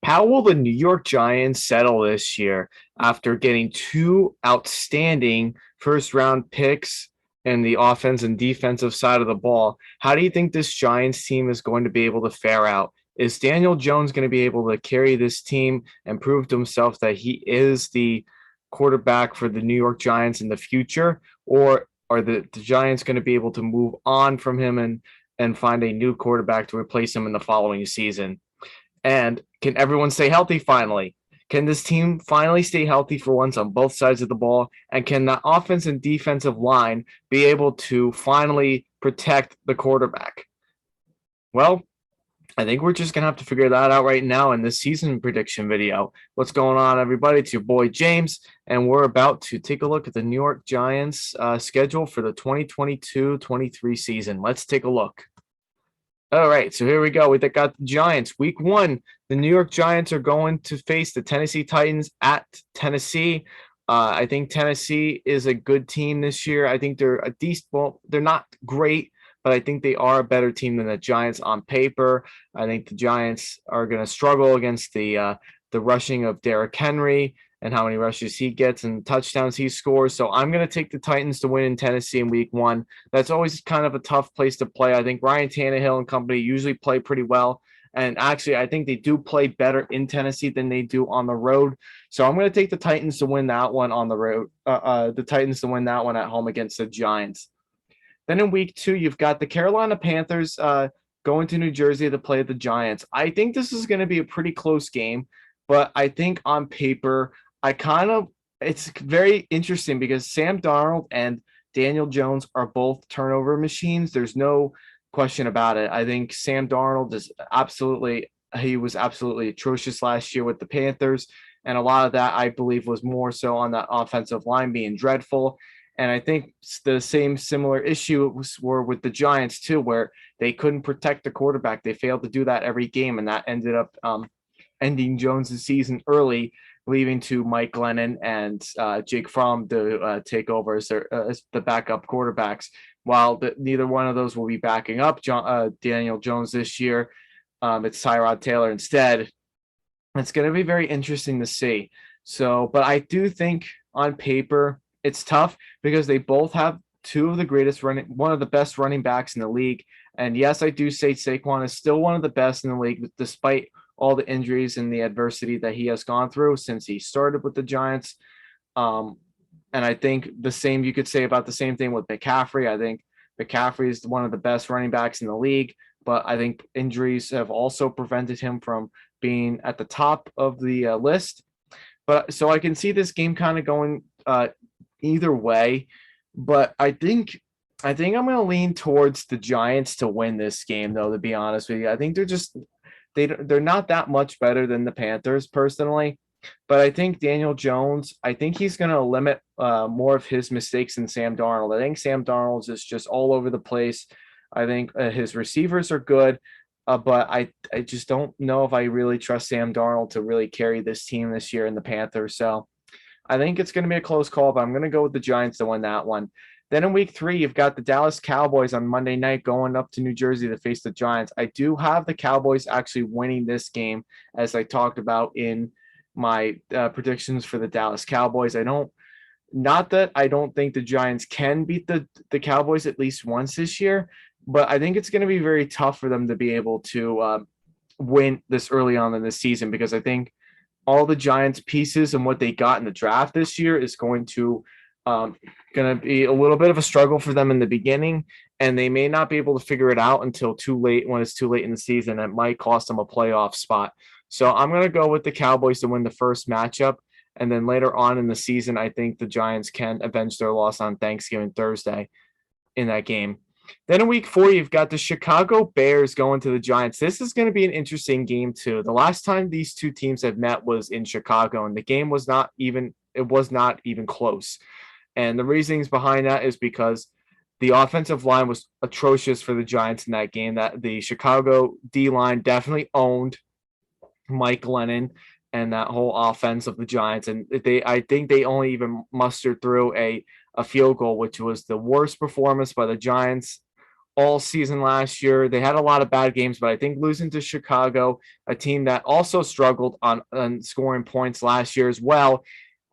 How will the New York Giants settle this year after getting two outstanding first round picks in the offense and defensive side of the ball? How do you think this Giants team is going to be able to fare out? Is Daniel Jones going to be able to carry this team and prove to himself that he is the quarterback for the New York Giants in the future? Or are the Giants going to be able to move on from him and find a new quarterback to replace him in the following season? And can everyone stay healthy finally? Can this team finally stay healthy for once on both sides of the ball? And can the offense and defensive line be able to finally protect the quarterback? Well, I think we're just going to have to figure that out right now in this season prediction video. What's going on, everybody? It's your boy James, and we're about to take a look at the New York Giants schedule for the 2022-23 season. Let's take a look. All right, so here we go. We got the Giants. Week 1, the New York Giants are going to face the Tennessee Titans at Tennessee. I think Tennessee is a good team this year. I think they're a decent. Well, they're not great, but I think they are a better team than the Giants on paper. I think the Giants are going to struggle against the rushing of Derrick Henry and how many rushes he gets and touchdowns he scores. So I'm going to take the Titans to win in Tennessee in week 1. That's always kind of a tough place to play. I think Ryan Tannehill and company usually play pretty well. And actually, I think they do play better in Tennessee than they do on the road. So I'm going to take the Titans to win that one on the road. The Titans to win that one at home against the Giants. Then in week 2, you've got the Carolina Panthers going to New Jersey to play the Giants. I think this is going to be a pretty close game, but I think on paper, it's very interesting because Sam Darnold and Daniel Jones are both turnover machines. There's no question about it. I think Sam Darnold he was absolutely atrocious last year with the Panthers. And a lot of that, I believe, was more so on that offensive line being dreadful. And I think the same similar issue were with the Giants too, where they couldn't protect the quarterback. They failed to do that every game, and that ended up ending Jones' season early, leaving to Mike Glennon and Jake Fromm to take over as the backup quarterbacks. While neither one of those will be backing up Daniel Jones this year, it's Tyrod Taylor instead. It's going to be very interesting to see. So, but I do think on paper it's tough because they both have one of the best running backs in the league. And yes, I do say Saquon is still one of the best in the league, despite all the injuries and the adversity that he has gone through since he started with the Giants. And I think you could say about the same thing with McCaffrey. I think McCaffrey is one of the best running backs in the league, but I think injuries have also prevented him from being at the top of the list. But so I can see this game kind of going either way, but I think I'm going to lean towards the Giants to win this game, though. To be honest with you, I think they're not that much better than the Panthers personally, but I think Daniel Jones, I think he's going to limit more of his mistakes than Sam Darnold. I think Sam Darnold is just all over the place. I think his receivers are good, but I just don't know if I really trust Sam Darnold to really carry this team this year in the Panthers. So I think it's going to be a close call, but I'm going to go with the Giants to win that one. Then in week 3, you've got the Dallas Cowboys on Monday night going up to New Jersey to face the Giants. I do have the Cowboys actually winning this game, as I talked about in my predictions for the Dallas Cowboys. Not that I don't think the Giants can beat the Cowboys at least once this year, but I think it's going to be very tough for them to be able to win this early on in the season, because I think all the Giants pieces and what they got in the draft this year is going to be a little bit of a struggle for them in the beginning, and they may not be able to figure it out until when it's too late in the season. It might cost them a playoff spot. So I'm going to go with the Cowboys to win the first matchup. And then later on in the season, I think the Giants can avenge their loss on Thanksgiving Thursday in that game. Then in week 4, you've got the Chicago Bears going to the Giants. This is going to be an interesting game too. The last time these two teams have met was in Chicago, and the game was not even close. And the reasons behind that is because the offensive line was atrocious for the Giants in that game. That the Chicago D-line definitely owned Mike Glennon and that whole offense of the Giants. And I think they only even mustered through a field goal, which was the worst performance by the Giants all season last year. They had a lot of bad games, but I think losing to Chicago, a team that also struggled on scoring points last year as well,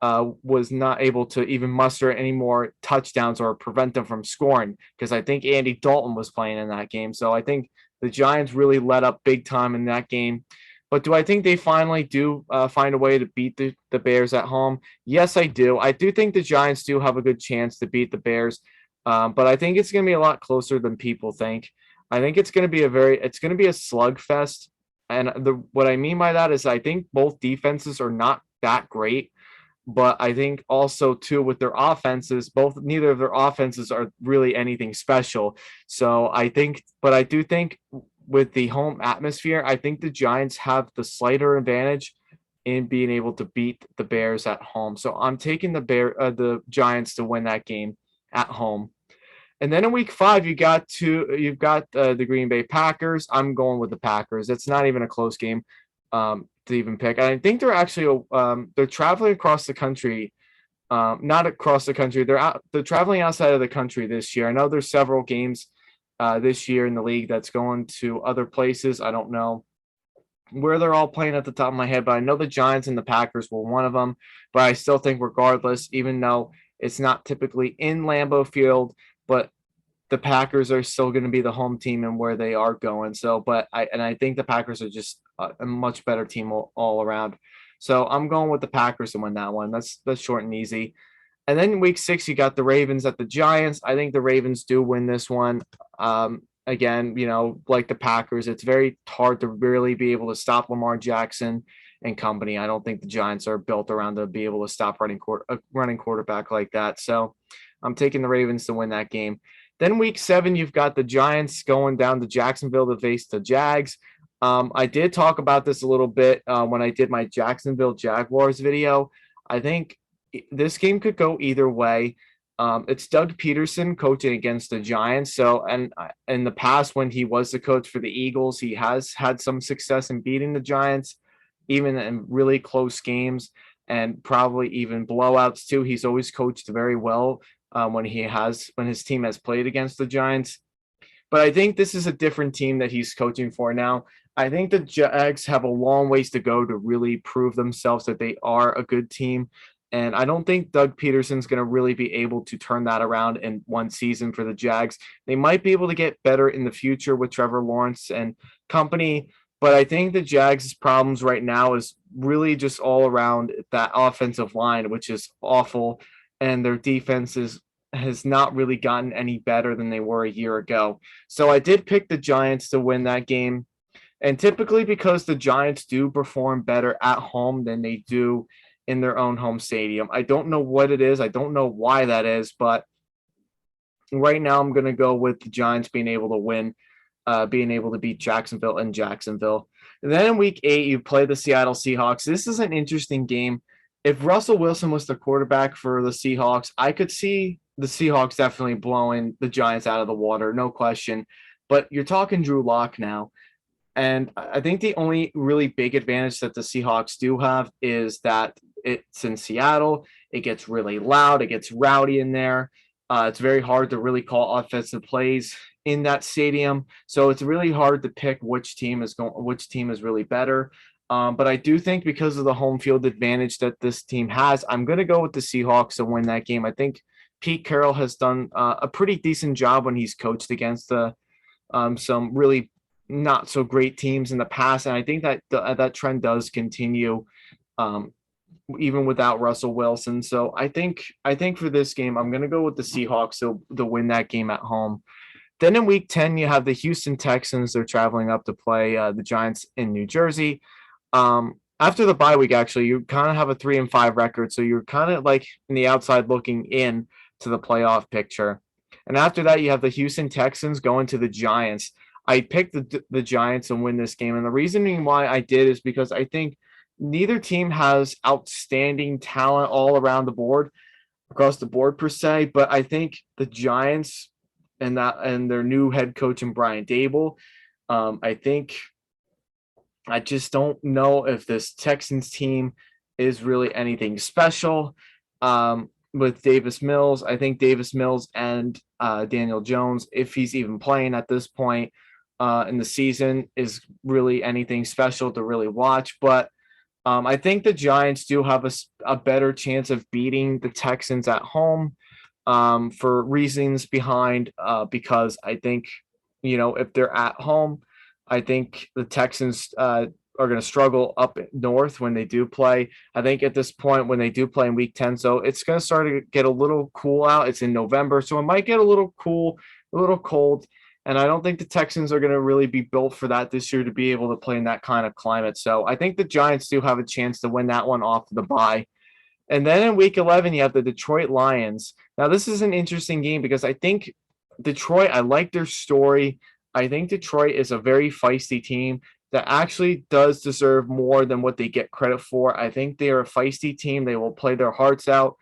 was not able to even muster any more touchdowns or prevent them from scoring because I think Andy Dalton was playing in that game. So I think the Giants really let up big time in that game. But do I think they finally do find a way to beat the Bears at home? Yes, I do. I do think the Giants do have a good chance to beat the Bears, but I think it's going to be a lot closer than people think. I think it's going to be it's going to be a slugfest. And what I mean by that is I think both defenses are not that great, but I think also too with their offenses, neither of their offenses are really anything special. So I think, but I do think with the home atmosphere, I think the Giants have the slighter advantage in being able to beat the Bears at home. So I'm taking the Giants to win that game at home. And then in week 5, you've got the Green Bay Packers. I'm going with the Packers. It's not even a close game to even pick. And I think they're actually they're traveling across the country. Not across the country. They're traveling outside of the country this year. I know there's several games this year in the league that's going to other places. I don't know where they're all playing at the top of my head, but I know the Giants and the Packers were one of them. But I still think, regardless, even though it's not typically in Lambeau Field, but the Packers are still going to be the home team and where they are going. So, I think the Packers are just a much better team all around. So I'm going with the Packers to win that one. That's short and easy. And then week 6, you got the Ravens at the Giants. I think the Ravens do win this one. Again, like the Packers, it's very hard to really be able to stop Lamar Jackson and company. I don't think the Giants are built around to be able to stop running quarterback like that. So I'm taking the Ravens to win that game. Then week 7, you've got the Giants going down to Jacksonville to face the Jags. I did talk about this a little bit when I did my Jacksonville Jaguars video. I think this game could go either way. It's Doug Peterson coaching against the Giants. So, and in the past, when he was the coach for the Eagles, he has had some success in beating the Giants, even in really close games and probably even blowouts too. He's always coached very well when his team has played against the Giants. But I think this is a different team that he's coaching for now. I think the Jags have a long ways to go to really prove themselves that they are a good team. And I don't think Doug Peterson's going to really be able to turn that around in one season for the Jags. They might be able to get better in the future with Trevor Lawrence and company, but I think the Jags' problems right now is really just all around that offensive line, which is awful, and their defense has not really gotten any better than they were a year ago. So I did pick the Giants to win that game. And typically because the Giants do perform better at home than they do in their own home stadium. I don't know what it is. I don't know why that is, but right now I'm going to go with the Giants being able to win, being able to beat Jacksonville and Jacksonville. And then in week 8, you play the Seattle Seahawks. This is an interesting game. If Russell Wilson was the quarterback for the Seahawks, I could see the Seahawks definitely blowing the Giants out of the water, no question. But you're talking Drew Lock now. And I think the only really big advantage that the Seahawks do have is that it's in Seattle. It gets really loud. It gets rowdy in there. It's very hard to really call offensive plays in that stadium. So it's really hard to pick which team is really better. But I do think because of the home field advantage that this team has, I'm going to go with the Seahawks to win that game. I think Pete Carroll has done a pretty decent job when he's coached against some really not so great teams in the past, and I think that that trend does continue even without Russell Wilson. So I think for this game, I'm going to go with the Seahawks to win that game at home. Then in week 10, you have the Houston Texans. They're traveling up to play the Giants in New Jersey. After the bye week, actually, you kind of have a 3-5 record, so you're kind of like in the outside looking in to the playoff picture. And after that, you have the Houston Texans going to the Giants. I picked the Giants to win this game, and the reasoning why I did is because I think neither team has outstanding talent all around the board, across the board per se, but I think the Giants and their new head coach and Brian Dable, I just don't know if this Texans team is really anything special. with Davis Mills. I think Davis Mills and Daniel Jones, if he's even playing at this point in the season, is really anything special to really watch. But I think the Giants do have a better chance of beating the Texans at home for reasons behind because I think, if they're at home, I think the Texans are going to struggle up north when they do play. I think at this point, when they do play in week 10, so it's going to start to get a little cool out. It's in November, so it might get a little cool, a little cold. And I don't think the Texans are going to really be built for that this year to be able to play in that kind of climate. So I think the Giants do have a chance to win that one off the bye. And then in week 11, you have the Detroit Lions. Now, this is an interesting game because I think Detroit, I like their story. I think Detroit is a very feisty team that actually does deserve more than what they get credit for. I think they are a feisty team. They will play their hearts out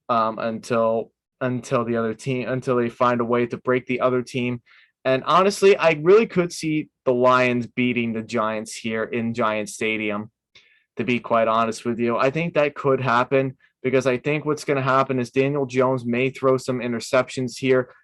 until the other team, until they find a way to break the other team. And honestly, I really could see the Lions beating the Giants here in Giant Stadium, to be quite honest with you. I think that could happen because I think what's going to happen is Daniel Jones may throw some interceptions here,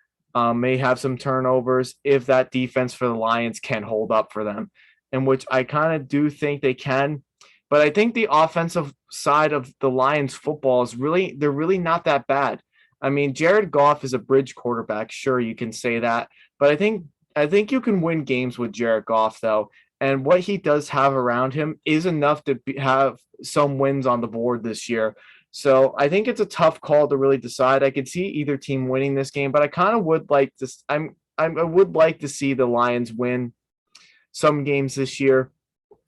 may have some turnovers if that defense for the Lions can hold up for them, in which I kind of do think they can. But I think the offensive side of the Lions football is they're really not that bad. I mean, Jared Goff is a bridge quarterback. Sure, you can say that, but I think you can win games with Jared Goff though. And what he does have around him is enough to have some wins on the board this year. So I think it's a tough call to really decide. I could see either team winning this game, but I kind of would like to. I would like to see the Lions win some games this year.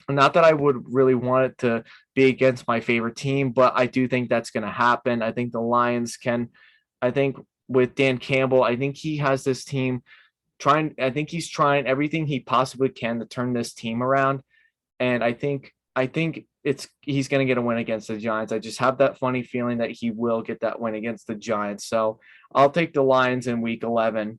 Not that I would really want it to be against my favorite team, but I do think that's going to happen. I think the Lions can. I think with Dan Campbell, I think he has this team I think he's trying everything he possibly can to turn this team around. And I think he's going to get a win against the Giants. I just have that funny feeling that he will get that win against the Giants. So I'll take the Lions in week 11.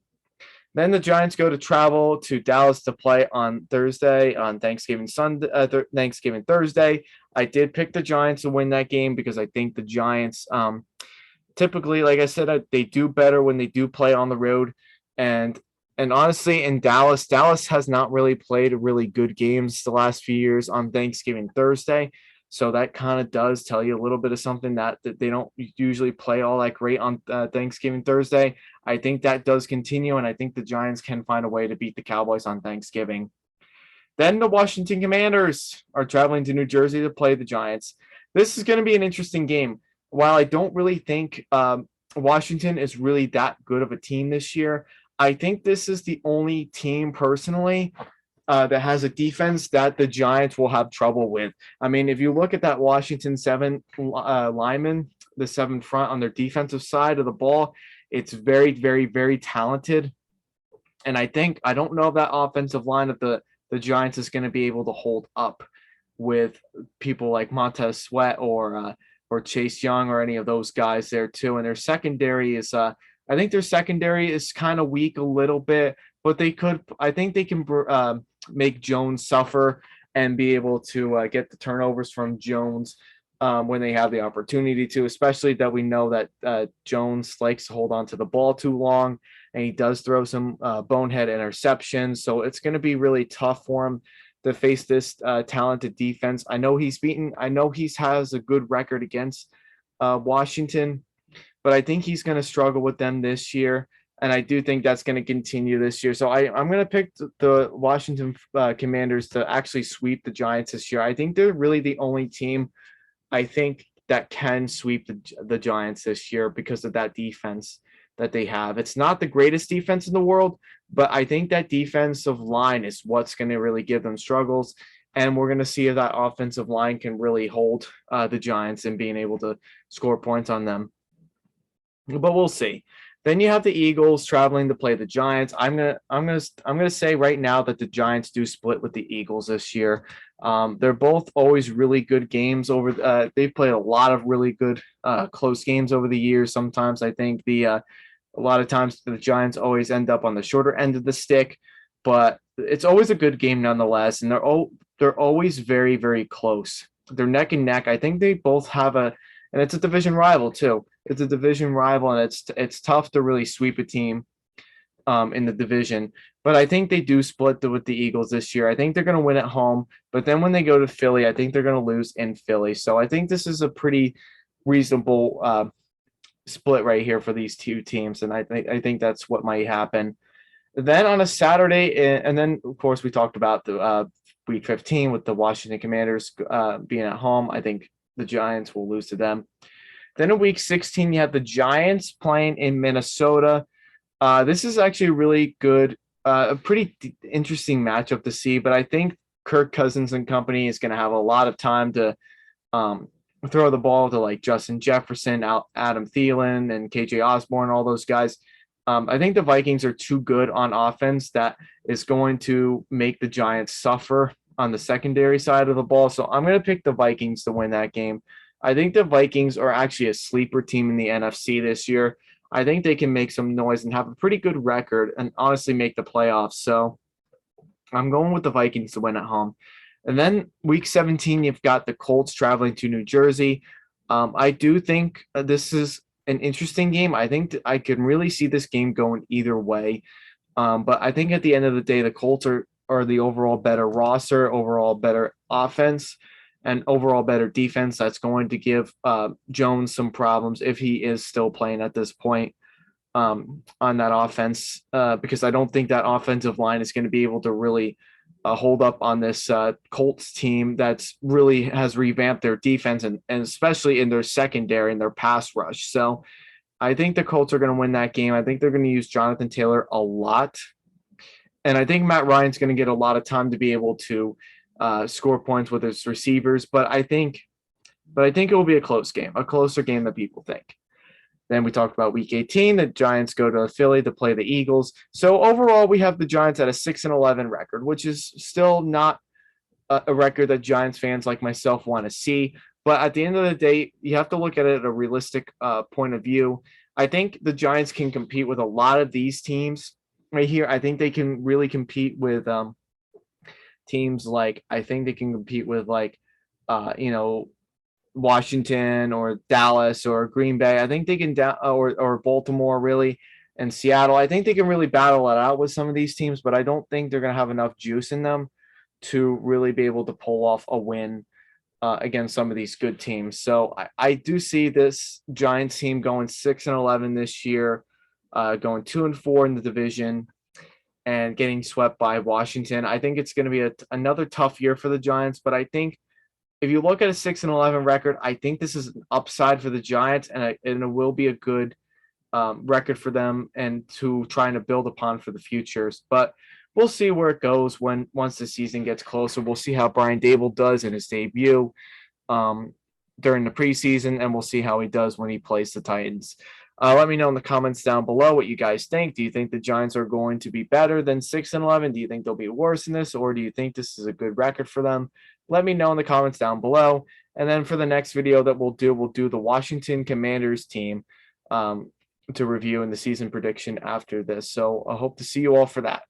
Then the Giants go to travel to Dallas to play on Thursday, on Thanksgiving Sunday, Thanksgiving Thursday. I did pick the Giants to win that game because I think the Giants, typically, like I said, they do better when they do play on the road. And and honestly, in Dallas has not really played really good games the last few years on Thanksgiving Thursday. So that kind of does tell you a little bit of something that they don't usually play all that great on Thanksgiving Thursday. I think that does continue, and I think the Giants can find a way to beat the Cowboys on Thanksgiving. Then the Washington Commanders are traveling to New Jersey to play the Giants. This is going to be an interesting game. While I don't really think Washington is really that good of a team this year, I think this is the only team personally that has a defense that the Giants will have trouble with. I mean, if you look at that Washington seven linemen, the seven front on their defensive side of the ball, it's very, very, very talented. And I don't know if that offensive line of the Giants is going to be able to hold up with people like Montez Sweat or Chase Young or any of those guys there too. And their secondary is I think their secondary is kind of weak a little bit, but I think they can make Jones suffer and be able to get the turnovers from Jones when they have the opportunity to, especially that we know that Jones likes to hold on to the ball too long and he does throw some bonehead interceptions. So it's going to be really tough for him to face this talented defense. I know he has a good record against Washington, but I think he's going to struggle with them this year. And I do think that's going to continue this year. So I'm going to pick the Washington Commanders to actually sweep the Giants this year. I think they're really the only team I think that can sweep the Giants this year because of that defense that they have. It's not the greatest defense in the world, but I think that defensive line is what's going to really give them struggles. And we're going to see if that offensive line can really hold the Giants and being able to score points on them. But we'll see. Then you have the Eagles traveling to play the Giants. I'm gonna say right now that the Giants do split with the Eagles this year. They're both always really good games they've played a lot of really good close games over the years. Sometimes I think a lot of times the Giants always end up on the shorter end of the stick, but it's always a good game nonetheless. And they're always very, very close. They're neck and neck. I think they both have and it's a division rival too. It's a division rival, and it's tough to really sweep a team in the division. But I think they do split with the Eagles this year. I think they're going to win at home, but then when they go to Philly, I think they're going to lose in Philly. So I think this is a pretty reasonable split right here for these two teams, and I think that's what might happen. Then on a Saturday, and then of course we talked about the Week 15 with the Washington Commanders being at home. I think the Giants will lose to them. Then in Week 16, you have the Giants playing in Minnesota. This is actually a really good, a pretty interesting matchup to see. But I think Kirk Cousins and company is going to have a lot of time to um, throw the ball to like Justin Jefferson, Adam Thielen, and KJ Osborne, all those guys. I think the Vikings are too good on offense that is going to make the Giants suffer on the secondary side of the ball. So I'm going to pick the Vikings to win that game. I think the Vikings are actually a sleeper team in the NFC this year. I think they can make some noise and have a pretty good record and honestly make the playoffs. So I'm going with the Vikings to win at home. And then week 17, you've got the Colts traveling to New Jersey. I do think this is an interesting game. I think I can really see this game going either way. But I think at the end of the day, the Colts are the overall better roster, overall better offense, and overall better defense. That's going to give Jones some problems if he is still playing at this point on that offense, because I don't think that offensive line is going to be able to really hold up on this Colts team that's really has revamped their defense and especially in their secondary and their pass rush. So I think the Colts are going to win that game. I think they're going to use Jonathan Taylor a lot. And I think Matt Ryan's going to get a lot of time to be able to score points with his receivers. But I think it will be a close game, a closer game than people think. Then we talked about week 18. The Giants go to Philly to play the Eagles. So overall, we have the Giants at a 6-11 record, which is still not a record that Giants fans like myself want to see. But at the end of the day, you have to look at it at a realistic point of view. I think the Giants can compete with a lot of these teams right here. I think they can really compete with teams like Washington or Dallas or Green Bay. I think they can or Baltimore really and Seattle. I think they can really battle it out with some of these teams, but I don't think they're going to have enough juice in them to really be able to pull off a win against some of these good teams. So I do see this Giants team going 6-11 this year, going 2-4 in the division, and getting swept by Washington. I think it's going to be another tough year for the Giants, but I think if you look at a 6-11 record, I think this is an upside for the Giants, and it will be a good record for them and to trying to build upon for the futures. But we'll see where it goes once the season gets closer. We'll see how Brian Dable does in his debut during the preseason, and we'll see how he does when he plays the Titans. Let me know in the comments down below what you guys think. Do you think the Giants are going to be better than 6-11? Do you think they'll be worse than this, or do you think this is a good record for them? Let me know in the comments down below. And then for the next video that we'll do the Washington Commanders team to review in the season prediction after this. So I hope to see you all for that.